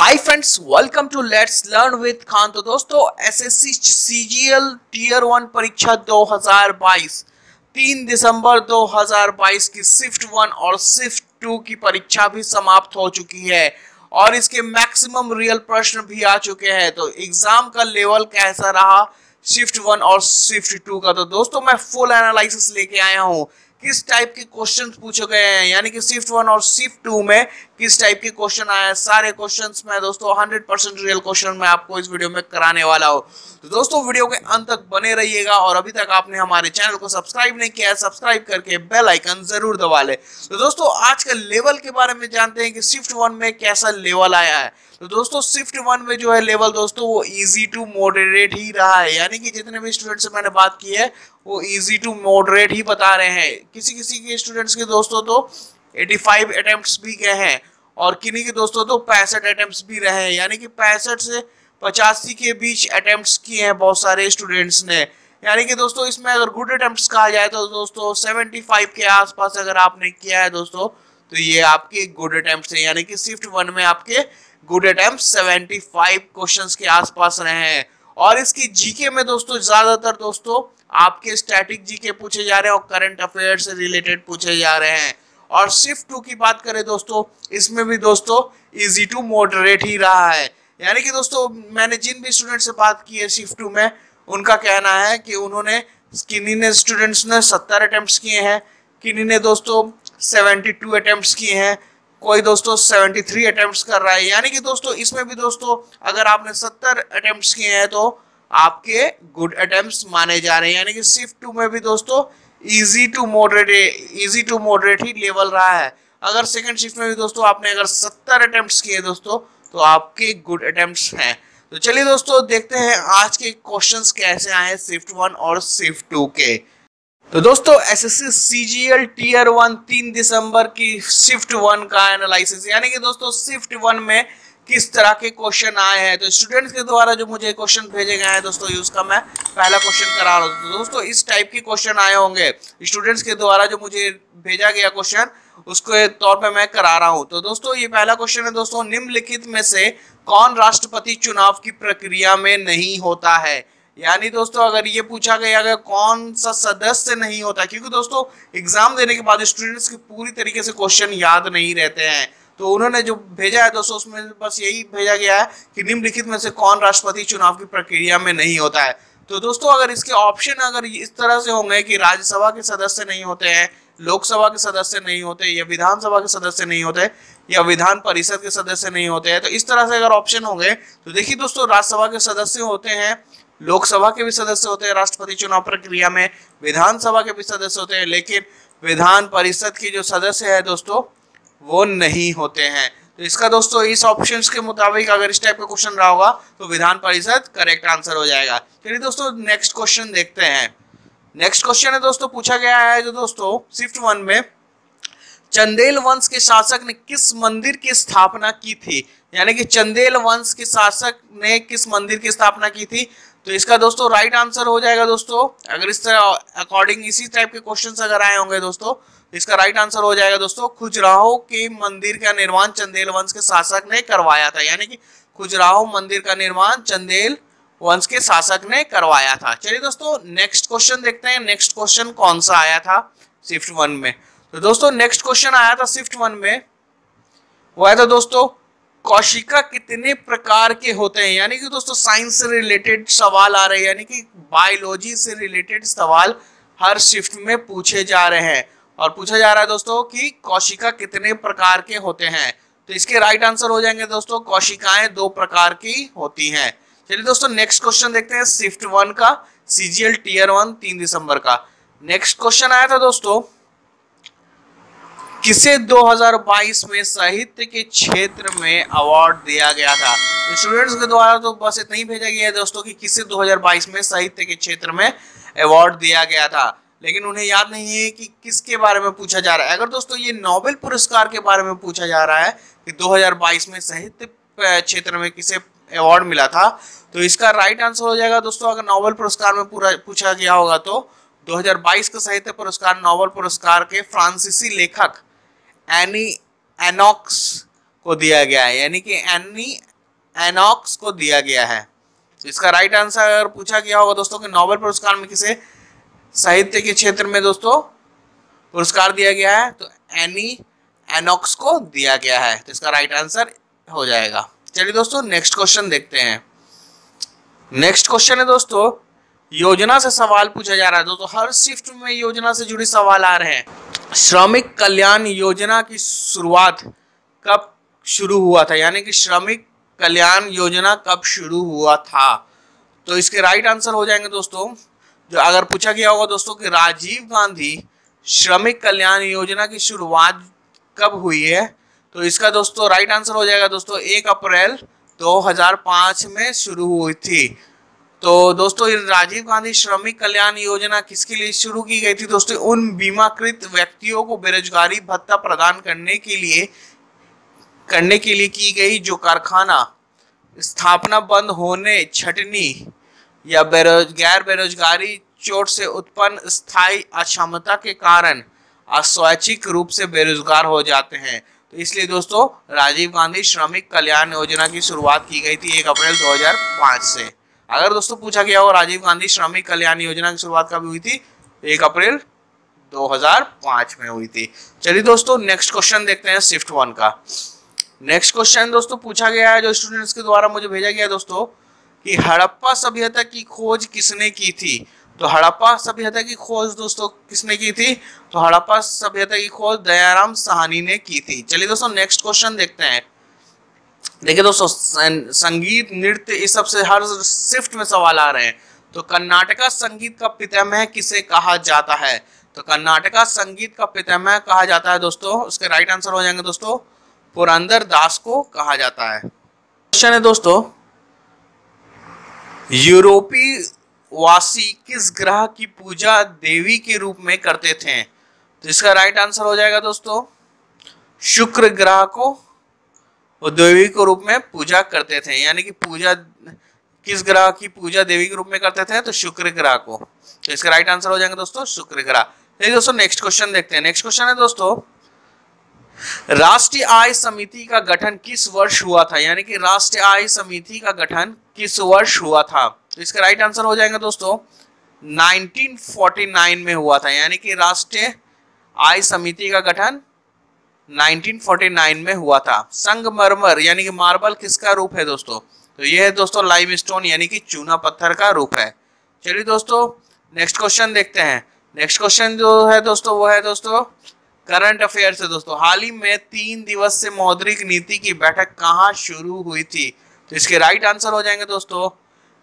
Hi friends, welcome to let's learn with Khan. तो दोस्तों, SSC CGL tier 1 परीक्षा 2022 3 दिसंबर 2022 की शिफ्ट 1 और शिफ्ट 2 की परीक्षा भी समाप्त हो चुकी है और इसके मैक्सिमम रियल प्रश्न भी आ चुके हैं। तो एग्जाम का लेवल कैसा रहा शिफ्ट 1 और शिफ्ट 2 का, तो दोस्तों मैं फुल एनालिसिस लेके आया हूँ किस टाइप के क्वेश्चंस पूछे गए हैं, यानी कि शिफ्ट 1 और शिफ्ट 2 में किस टाइप के क्वेश्चन आए हैं। सारे क्वेश्चंस मैं दोस्तों 100% रियल क्वेश्चन मैं आपको इस वीडियो में कराने वाला हूं। तो दोस्तों वीडियो के अंत तक बने रहिएगा और अभी तक आपने हमारे चैनल को सब्सक्राइब नहीं किया है, सब्सक्राइब करके बेल आइकन जरूर दबा ले। तो दोस्तों आज का लेवल के बारे में जानते हैं कि शिफ्ट 1 में कैसा लेवल आया है। तो दोस्तों शिफ्ट 1 में जो है लेवल दोस्तों वो इजी टू मॉडरेट ही रहा है, यानी कि जितने भी स्टूडेंट से मैंने बात की है वो इजी टू मॉडरेट ही बता रहे हैं। किसी किसी के स्टूडेंट्स के दोस्तों तो 85 अटेम्प्ट्स भी गए हैं और किन्हीं के दोस्तों तो 65 अटेम्प्ट्स भी रहे हैं, यानी कि 65 से 85 के बीच अटेम्प्ट्स किए हैं बहुत सारे स्टूडेंट्स ने। यानी कि दोस्तों इसमें अगर गुड अटेम्प्ट्स कहा जाए तो दोस्तों 75 के आसपास अगर आपने किया है दोस्तों तो ये आपके गुड अटेम्प्ट्स है, यानी कि शिफ्ट 1 में आपके गुड अटेम्प्ट 75 क्वेश्चंस के आसपास रहे हैं। और इसकी जीके में दोस्तों ज्यादातर दोस्तों आपके स्टैटिक जीके पूछे जा रहे हैं और करंट अफेयर से रिलेटेड पूछे जा रहे हैं। और शिफ्ट 2 की बात करें दोस्तों, इसमें भी दोस्तों इजी टू मॉडरेट ही रहा है, यानी कि दोस्तों मैंने जिन भी स्टूडेंट से बात की है शिफ्ट 2 में उनका कहना है कि उन्होंने किन्हीं ने स्टूडेंट्स ने 70 अटेम्प्ट्स किए हैं, किन्हीं ने दोस्तों 72 अटेम्प्ट्स किए हैं, कोई दोस्तों 73 अटेम्प्ट्स कर रहा है। यानी कि दोस्तों इसमें भी दोस्तों अगर आपने 70 अटेम्प्ट्स किए हैं तो आपके गुड अटेम्प्ट्स माने जा रहे हैं, यानी कि शिफ्ट 2 में भी दोस्तों इजी टू मॉडरेट ही लेवल रहा है। अगर सेकंड शिफ्ट में भी दोस्तों आपने अगर 70 अटेम्प्ट्स किए दोस्तों तो आपके गुड अटेम्प्ट्स हैं। तो चलिए दोस्तों देखते हैं आज के क्वेश्चंस कैसे आए शिफ्ट 1 और शिफ्ट 2 के। तो दोस्तों एसएससी सीजीएल टीयर 1 3 दिसंबर की शिफ्ट 1 का एनालिसिस, यानी कि दोस्तों शिफ्ट 1 में किस तरह के क्वेश्चन आए हैं। तो स्टूडेंट्स के द्वारा जो मुझे क्वेश्चन भेजे गए हैं दोस्तों उसका मैं पहला क्वेश्चन करा रहा हूँ। तो दोस्तों इस टाइप के क्वेश्चन आए होंगे स्टूडेंट्स के द्वारा जो मुझे भेजा गया क्वेश्चन उसके तौर पे मैं करा रहा हूँ। तो दोस्तों ये पहला क्वेश्चन है दोस्तों, निम्नलिखित में से कौन राष्ट्रपति चुनाव की प्रक्रिया में नहीं होता है। यानी दोस्तों अगर ये पूछा गया अगर कौन सा सदस्य नहीं होता, क्योंकि दोस्तों एग्जाम देने के बाद स्टूडेंट्स की पूरी तरीके से क्वेश्चन याद नहीं रहते हैं, तो उन्होंने जो भेजा है दोस्तों उसमें बस यही भेजा गया है कि निम्नलिखित में से कौन राष्ट्रपति चुनाव की प्रक्रिया में नहीं होता है। तो दोस्तों अगर इसके ऑप्शन अगर इस तरह से होंगे कि राज्यसभा के सदस्य नहीं होते हैं, लोकसभा के सदस्य नहीं होते, या विधानसभा के सदस्य नहीं होते, या विधान परिषद के सदस्य नहीं होते हैं, तो इस तरह से अगर ऑप्शन होंगे तो देखिए दोस्तों राज्यसभा के सदस्य होते हैं, लोकसभा के भी सदस्य होते हैं राष्ट्रपति चुनाव प्रक्रिया में, विधानसभा के भी सदस्य होते हैं, लेकिन विधान परिषद के जो सदस्य है दोस्तों वो नहीं होते हैं। तो इसका दोस्तों इस ऑप्शंस के मुताबिक अगर इस टाइप का क्वेश्चन रहा होगा तो विधान परिषद करेक्ट आंसर हो जाएगा। चलिए दोस्तों नेक्स्ट क्वेश्चन देखते हैं। नेक्स्ट क्वेश्चन है दोस्तों, पूछा गया है जो दोस्तों शिफ्ट 1 में चंदेल वंश के शासक ने किस मंदिर की स्थापना की थी। यानी कि चंदेल वंश के शासक ने किस मंदिर की स्थापना की थी। तो इसका दोस्तों राइट आंसर हो जाएगा दोस्तों, अगर इस तरह अकॉर्डिंग इसी टाइप के क्वेश्चंस अगर आए होंगे दोस्तों इसका राइट आंसर हो जाएगा दोस्तों खजुराहो के मंदिर का निर्माण चंदेल वंश के शासक ने करवाया था। यानी कि खजुराहो मंदिर का निर्माण चंदेल वंश के शासक ने करवाया था। चलिए दोस्तों नेक्स्ट क्वेश्चन देखते हैं, नेक्स्ट क्वेश्चन कौन सा आया था शिफ्ट 1 में। तो दोस्तों नेक्स्ट क्वेश्चन आया था शिफ्ट 1 में, वो आया था दोस्तों कोशिका कितने प्रकार के होते हैं। यानी कि दोस्तों साइंस से रिलेटेड सवाल आ रहे हैं, यानी कि बायोलॉजी से रिलेटेड सवाल हर शिफ्ट में पूछे जा रहे हैं और पूछा जा रहा है दोस्तों कि कोशिका कितने प्रकार के होते हैं। तो इसके राइट आंसर हो जाएंगे दोस्तों कोशिकाएं 2 प्रकार की होती हैं। चलिए दोस्तों नेक्स्ट क्वेश्चन देखते हैं शिफ्ट 1 का सीजीएल टीयर 1 3 दिसंबर का। नेक्स्ट क्वेश्चन आया था दोस्तों, किसे 2022 में साहित्य के क्षेत्र में अवार्ड दिया गया था। तो स्टूडेंट्स के द्वारा तो बस इतना ही भेजा गया है दोस्तों कि किसे 2022 में साहित्य के क्षेत्र में अवार्ड दिया गया था, लेकिन उन्हें याद नहीं है कि किसके बारे में पूछा जा रहा है। अगर दोस्तों ये नोबेल पुरस्कार के बारे में पूछा जा रहा है कि 2022 में साहित्य क्षेत्र में किसे अवार्ड मिला था, तो इसका राइट आंसर हो जाएगा दोस्तों, अगर नोबेल पुरस्कार में पूरा पूछा गया होगा तो 2022 का साहित्य पुरस्कार नोबेल पुरस्कार के फ्रांसीसी लेखक एनी एनॉक्स को दिया गया है। यानी कि एनी एनॉक्स को दिया गया है। तो इसका राइट आंसर अगर पूछा गया होगा दोस्तों कि नोबेल पुरस्कार में किसे साहित्य के क्षेत्र में दोस्तों पुरस्कार दिया गया है, तो एनी एनॉक्स को दिया गया है। तो इसका राइट आंसर हो जाएगा। चलिए दोस्तों नेक्स्ट क्वेश्चन देखते हैं। नेक्स्ट क्वेश्चन है दोस्तों, योजना से सवाल पूछा जा रहा है दोस्तों। हर शिफ्ट में योजना से जुड़े सवाल आ रहे हैं। श्रमिक कल्याण योजना की शुरुआत कब शुरू हुआ था, यानी कि श्रमिक कल्याण योजना कब शुरू हुआ था। तो इसके राइट आंसर हो जाएंगे दोस्तों, जो अगर पूछा गया होगा दोस्तों कि राजीव गांधी श्रमिक कल्याण योजना की शुरुआत कब हुई है, तो इसका दोस्तों राइट आंसर हो जाएगा दोस्तों 1 अप्रैल 2005 में शुरू हुई थी। तो दोस्तों राजीव गांधी श्रमिक कल्याण योजना किसके लिए शुरू की गई थी दोस्तों, उन बीमाकृत व्यक्तियों को बेरोजगारी भत्ता प्रदान करने के लिए की गई जो कारखाना स्थापना बंद होने, छटनी या गैर बेरोजगारी चोट से उत्पन्न स्थायी अक्षमता के कारण अस्वैच्छिक रूप से बेरोजगार हो जाते हैं। तो इसलिए दोस्तों राजीव गांधी श्रमिक कल्याण योजना की शुरुआत की गई थी 1 अप्रैल 2005 से। अगर दोस्तों पूछा गया हो राजीव गांधी श्रमिक कल्याण योजना की शुरुआत कब हुई थी, 1 अप्रैल 2005 में हुई थी। चलिए दोस्तों नेक्स्ट क्वेश्चन देखते हैं शिफ्ट 1 का। नेक्स्ट क्वेश्चन दोस्तों पूछा गया है जो स्टूडेंट्स के द्वारा मुझे भेजा गया दोस्तों कि हड़प्पा सभ्यता की खोज किसने की थी। तो हड़प्पा सभ्यता की खोज दोस्तों किसने की थी, तो हड़प्पा सभ्यता की खोज दयाराम साहनी ने की थी। चलिए दोस्तों नेक्स्ट क्वेश्चन देखते हैं। देखिए दोस्तों संगीत नृत्य इस सब से हर शिफ्ट में सवाल आ रहे हैं। तो कर्नाटका संगीत का पितामह किसे कहा जाता है, तो कर्नाटका संगीत का पितामह कहा जाता है दोस्तों, उसके राइट आंसर हो जाएंगे दोस्तों पुरंदर दास को कहा जाता है। क्वेश्चन है दोस्तों, यूरोपीय वासी किस ग्रह की पूजा देवी के रूप में करते थे, तो इसका राइट आंसर हो जाएगा दोस्तों शुक्र ग्रह को वो देवी के रूप में पूजा करते थे, यानी कि पूजा किस ग्रह की पूजा देवी के रूप में करते थे, तो शुक्र ग्रह को। तो इसका राइट आंसर हो जाएंगे दोस्तों शुक्र ग्रह। चलिए दोस्तों नेक्स्ट क्वेश्चन देखते हैं। नेक्स्ट क्वेश्चन है दोस्तों, राष्ट्रीय आय समिति का गठन किस वर्ष हुआ था, यानी कि राष्ट्रीय आय समिति का गठन किस वर्ष हुआ था, तो इसका राइट आंसर हो जाएगा दोस्तों 1949 में हुआ था, यानी कि राष्ट्रीय आय समिति का गठन 1949 में हुआ था। संगमरमर यानी कि मार्बल किसका रूप है दोस्तों, तो यह है दोस्तों लाइमस्टोन यानी कि चूना पत्थर का रूप है। चलिए दोस्तों नेक्स्ट क्वेश्चन देखते हैं। नेक्स्ट क्वेश्चन जो है दोस्तों वो है दोस्तों करंट अफेयर से दोस्तों। हाल ही में 3 दिवसीय मौद्रिक नीति की बैठक कहाँ शुरू हुई थी, तो इसके राइट आंसर हो जाएंगे दोस्तों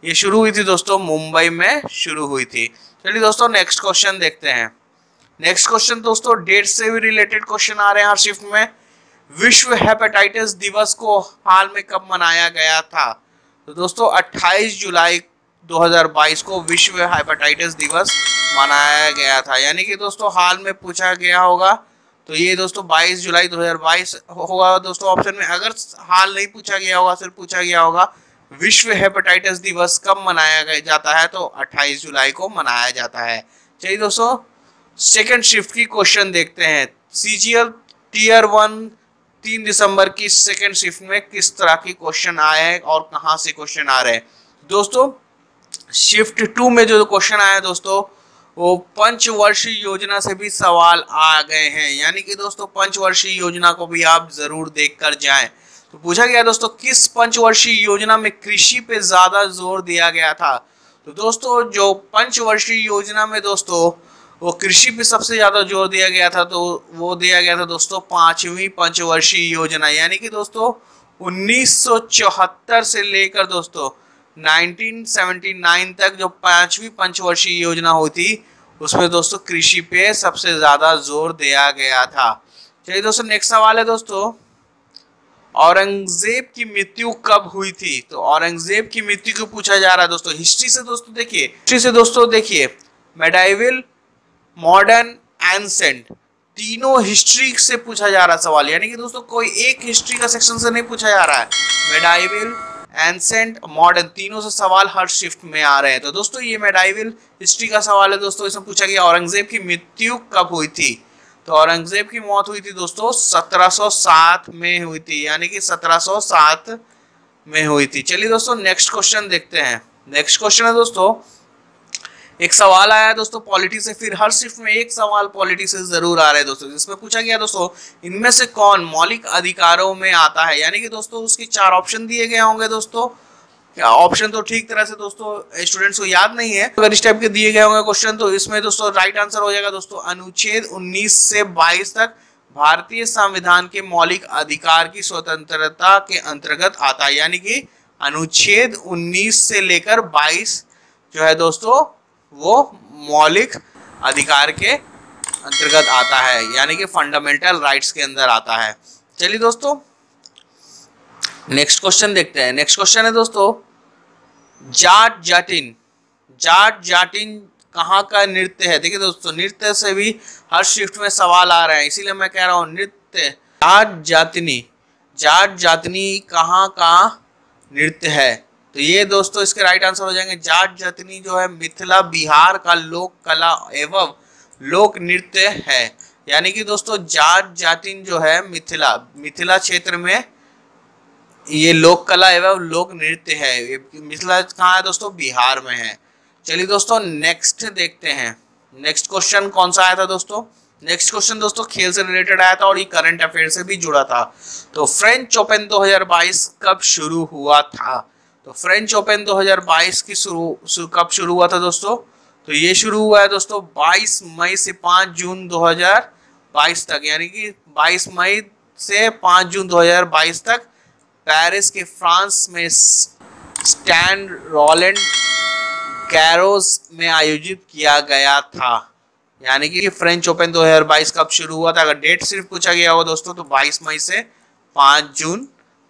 ये शुरू हुई थी दोस्तों मुंबई में शुरू हुई थी। चलिए दोस्तों नेक्स्ट क्वेश्चन देखते हैं। नेक्स्ट क्वेश्चन दोस्तों डेट से भी रिलेटेड क्वेश्चन आ रहे हैं हर शिफ्ट में। विश्व हेपेटाइटिस दिवस को हाल में कब मनाया गया था, तो दोस्तों 28 जुलाई 2022 को विश्व हेपेटाइटिस दिवस मनाया गया था, यानी कि दोस्तों हाल में पूछा गया होगा तो ये दोस्तों 22 जुलाई 2022 होगा दोस्तों ऑप्शन में। अगर हाल नहीं पूछा गया होगा, सिर्फ पूछा गया होगा विश्व हेपेटाइटिस दिवस कब मनाया जाता है, तो 28 जुलाई को मनाया जाता है। चलिए दोस्तों सेकेंड शिफ्ट की क्वेश्चन देखते हैं। सीजीएल टीयर 1 3 दिसंबर की सेकेंड शिफ्ट में किस तरह की क्वेश्चन आए हैं और कहां से क्वेश्चन आ रहे हैं दोस्तों। शिफ्ट 2 में जो क्वेश्चन आया है दोस्तों वो पंचवर्षीय योजना से भी सवाल आ गए हैं, यानी कि दोस्तों पंचवर्षीय योजना को भी आप जरूर देख कर जाएं। तो पूछा गया दोस्तों किस पंचवर्षीय योजना में कृषि पे ज्यादा जोर दिया गया था, तो दोस्तों जो पंचवर्षीय योजना में दोस्तों वो कृषि पे सबसे ज्यादा जोर दिया गया था, तो वो दिया गया था दोस्तों 5वीं पंचवर्षीय योजना, यानी कि दोस्तों 1974 से लेकर दोस्तों 1979 तक जो 5वीं पंचवर्षीय योजना हुई थी उसमें दोस्तों कृषि पे सबसे ज्यादा जोर दिया गया था। चलिए दोस्तों नेक्स्ट सवाल है दोस्तों, औरंगजेब की मृत्यु कब हुई थी, तो औरंगजेब की मृत्यु को पूछा जा रहा है दोस्तों। हिस्ट्री से दोस्तों देखिए मेडाइवल मॉडर्न एंसेंट तीनों हिस्ट्री से पूछा जा रहा सवाल, यानी कि दोस्तों कोई एक हिस्ट्री का सेक्शन से नहीं पूछा जा रहा है। मेडाइवल एंसेंट मॉडर्न तीनों से सवाल हर शिफ्ट में आ रहे हैं। तो दोस्तों ये मेडाइवल हिस्ट्री का सवाल है दोस्तों। इसमें पूछा गया औरंगजेब की मृत्यु कब हुई थी, तो औरंगजेब की मौत हुई थी दोस्तों 1707 में हुई थी, यानी कि 1707 में हुई थी। चलिए दोस्तों नेक्स्ट क्वेश्चन देखते हैं। नेक्स्ट क्वेश्चन है दोस्तों, एक सवाल आया है दोस्तों पॉलिटी से, फिर हर शिफ्ट में एक सवाल पॉलिटी से जरूर आ रहा है दोस्तों, जिसमें पूछा गया दोस्तों इनमें से कौन मौलिक अधिकारों में आता है। यानी कि दोस्तों उसके 4 ऑप्शन दिए गए होंगे दोस्तों। ऑप्शन तो ठीक तरह से दोस्तों स्टूडेंट्स को याद नहीं है, अगर इस टाइप के दिए गए होंगे क्वेश्चन तो इसमें दोस्तों राइट आंसर हो जाएगा दोस्तों अनुच्छेद 19 से 22 तक भारतीय संविधान के मौलिक अधिकार की स्वतंत्रता के अंतर्गत आता है। यानी कि अनुच्छेद 19 से लेकर 22 जो है दोस्तों वो मौलिक अधिकार के अंतर्गत आता है, यानी कि फंडामेंटल राइट्स के अंदर आता है। चलिए दोस्तों नेक्स्ट क्वेश्चन देखते हैं। नेक्स्ट क्वेश्चन है दोस्तों, जाट जाटिन। जाट जाटिन कहाँ का नृत्य है? देखिए दोस्तों नृत्य से भी हर शिफ्ट में सवाल आ रहे हैं, इसीलिए मैं कह रहा हूँ नृत्य। जाट जातिनी, जाट जातिनी कहाँ का नृत्य है? तो ये दोस्तों इसके राइट आंसर हो जाएंगे जाट जातिनी जो है मिथिला बिहार का लोक कला एवं लोक नृत्य है। यानी कि दोस्तों जाट जाटिन जो है मिथिला क्षेत्र में ये लोक कला एवं लोक नृत्य है। मिथिला कहाँ है दोस्तों? बिहार में है। चलिए दोस्तों नेक्स्ट देखते हैं। नेक्स्ट क्वेश्चन कौन सा आया था दोस्तों? नेक्स्ट क्वेश्चन दोस्तों खेल से रिलेटेड आया था और ये करंट अफेयर से भी जुड़ा था। तो फ्रेंच ओपन 2022 कब शुरू हुआ था? तो फ्रेंच ओपन 2022 की कब शुरू हुआ था दोस्तों? तो ये शुरू हुआ है दोस्तों 22 मई से 5 जून 2022 तक, यानी कि 22 मई से 5 जून 2022 तक पेरिस के फ्रांस में स्टैड रोलैंड गैरोस में आयोजित किया गया था। यानी कि फ्रेंच ओपन 2022 कब शुरू हुआ था? अगर डेट सिर्फ पूछा गया हो दोस्तों तो 22 मई से 5 जून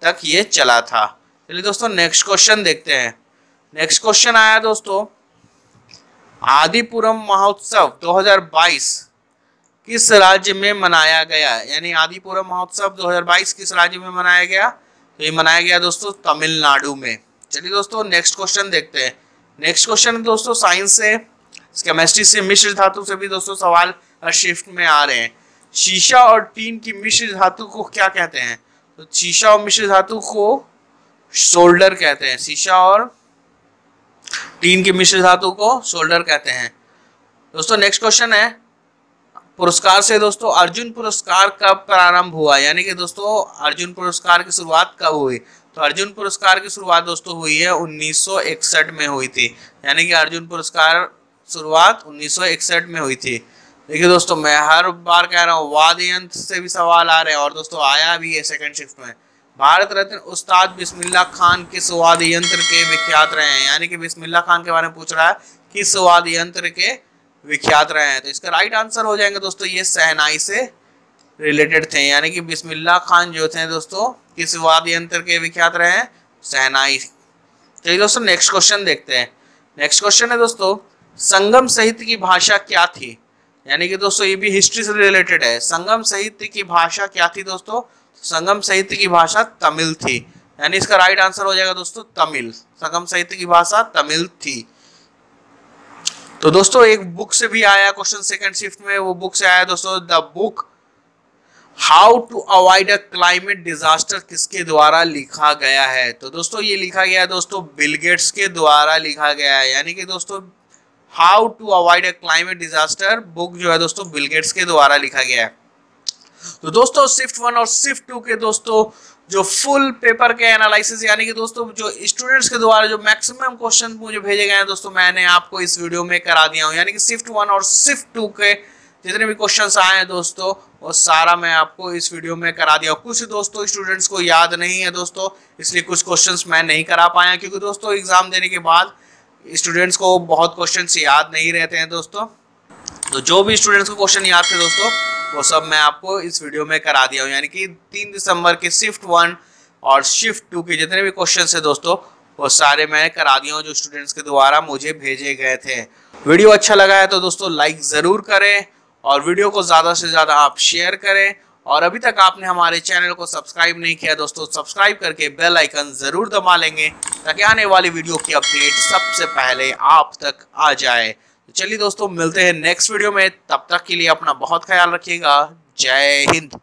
तक ये चला था। चलिए दोस्तों नेक्स्ट क्वेश्चन देखते हैं। नेक्स्ट क्वेश्चन आया दोस्तों, आदिपुरम महोत्सव 2022 किस राज्य में मनाया गया? यानी आदिपुरम महोत्सव 2022 किस राज्य में मनाया गया? तो ये मनाया गया दोस्तों तमिलनाडु में। चलिए दोस्तों नेक्स्ट क्वेश्चन देखते हैं। नेक्स्ट क्वेश्चन दोस्तों साइंस से, केमिस्ट्री से, मिश्र धातु से भी दोस्तों सवाल हर शिफ्ट में आ रहे हैं। शीशा और टीन की मिश्र धातु को क्या कहते हैं? तो शीशा और मिश्र धातु को सोल्डर कहते हैं। शीशा और टीन की मिश्र धातु को सोल्डर कहते हैं। दोस्तों नेक्स्ट क्वेश्चन है पुरस्कार से दोस्तों, अर्जुन पुरस्कार कब प्रारंभ हुआ? यानी कि दोस्तों अर्जुन पुरस्कार की शुरुआत कब हुई? तो अर्जुन पुरस्कार की शुरुआत दोस्तों हुई है 1961 में हुई थी। यानी कि अर्जुन पुरस्कार शुरुआत 1961 में हुई थी। देखिए दोस्तों मैं हर बार कह रहा हूँ वाद्य यंत्र से भी सवाल आ रहे हैं और दोस्तों आया भी है सेकंड शिफ्ट में। भारत रत्न उस्ताद बिस्मिल्लाह खान किस वाद्य यंत्र के विख्यात रहे हैं? यानी कि बिस्मिल्लाह खान के बारे में पूछ रहा है, किस वाद्य यंत्र के विख्यात रहे हैं? तो इसका राइट आंसर हो जाएंगे दोस्तों ये शहनाई से रिलेटेड थे। यानी कि बिस्मिल्लाह खान जो थे दोस्तों किस वाद्य यंत्र के विख्यात रहे हैं? शहनाई। चलिए दोस्तों नेक्स्ट क्वेश्चन देखते हैं। नेक्स्ट क्वेश्चन है दोस्तों, संगम साहित्य की भाषा क्या थी? यानी कि दोस्तों ये भी हिस्ट्री से रिलेटेड है। संगम साहित्य की भाषा क्या थी दोस्तों? संगम साहित्य की भाषा तमिल थी। यानी इसका राइट आंसर हो जाएगा दोस्तों तमिल। संगम साहित्य की भाषा तमिल थी। तो दोस्तों एक बुक से भी आया क्वेश्चन सेकंड शिफ्ट में, वो बुक से आया दोस्तों the book how to avoid a climate disaster किसके द्वारा लिखा गया है? तो दोस्तों ये लिखा गया है दोस्तों बिल गेट्स के द्वारा लिखा गया है। यानी कि दोस्तों how to avoid a climate disaster book जो है दोस्तों बिल गेट्स के द्वारा लिखा गया है। तो दोस्तों शिफ्ट 1 और शिफ्ट 2 के दोस्तों जो फुल पेपर के एनालिसिस, यानी कि दोस्तों जो स्टूडेंट्स के द्वारा जो मैक्सिमम क्वेश्चन मुझे भेजे गए हैं दोस्तों मैंने आपको इस वीडियो में करा दिया हूं। यानी कि शिफ्ट 1 और शिफ्ट 2 के जितने भी क्वेश्चंस आए हैं दोस्तों वो सारा मैं आपको इस वीडियो में करा दिया। कुछ दोस्तों स्टूडेंट्स को याद नहीं है दोस्तों, इसलिए कुछ क्वेश्चंस मैं नहीं करा पाया, क्योंकि दोस्तों एग्जाम देने के बाद स्टूडेंट्स को बहुत क्वेश्चंस याद नहीं रहते हैं दोस्तों। तो जो भी स्टूडेंट्स को क्वेश्चन याद थे दोस्तों वो सब मैं आपको इस वीडियो में करा दिया हूँ। यानी कि 3 दिसंबर के शिफ्ट 1 और शिफ्ट 2 के जितने भी क्वेश्चन है दोस्तों वो सारे मैं करा दिया हूँ जो स्टूडेंट्स के द्वारा मुझे भेजे गए थे। वीडियो अच्छा लगा है तो दोस्तों लाइक ज़रूर करें और वीडियो को ज़्यादा से ज़्यादा आप शेयर करें। और अभी तक आपने हमारे चैनल को सब्सक्राइब नहीं किया दोस्तों, सब्सक्राइब करके बेल आइकन ज़रूर दबा लेंगे ताकि आने वाली वीडियो की अपडेट सबसे पहले आप तक आ जाए। तो चलिए दोस्तों मिलते हैं नेक्स्ट वीडियो में, तब तक के लिए अपना बहुत ख्याल रखिएगा। जय हिंद।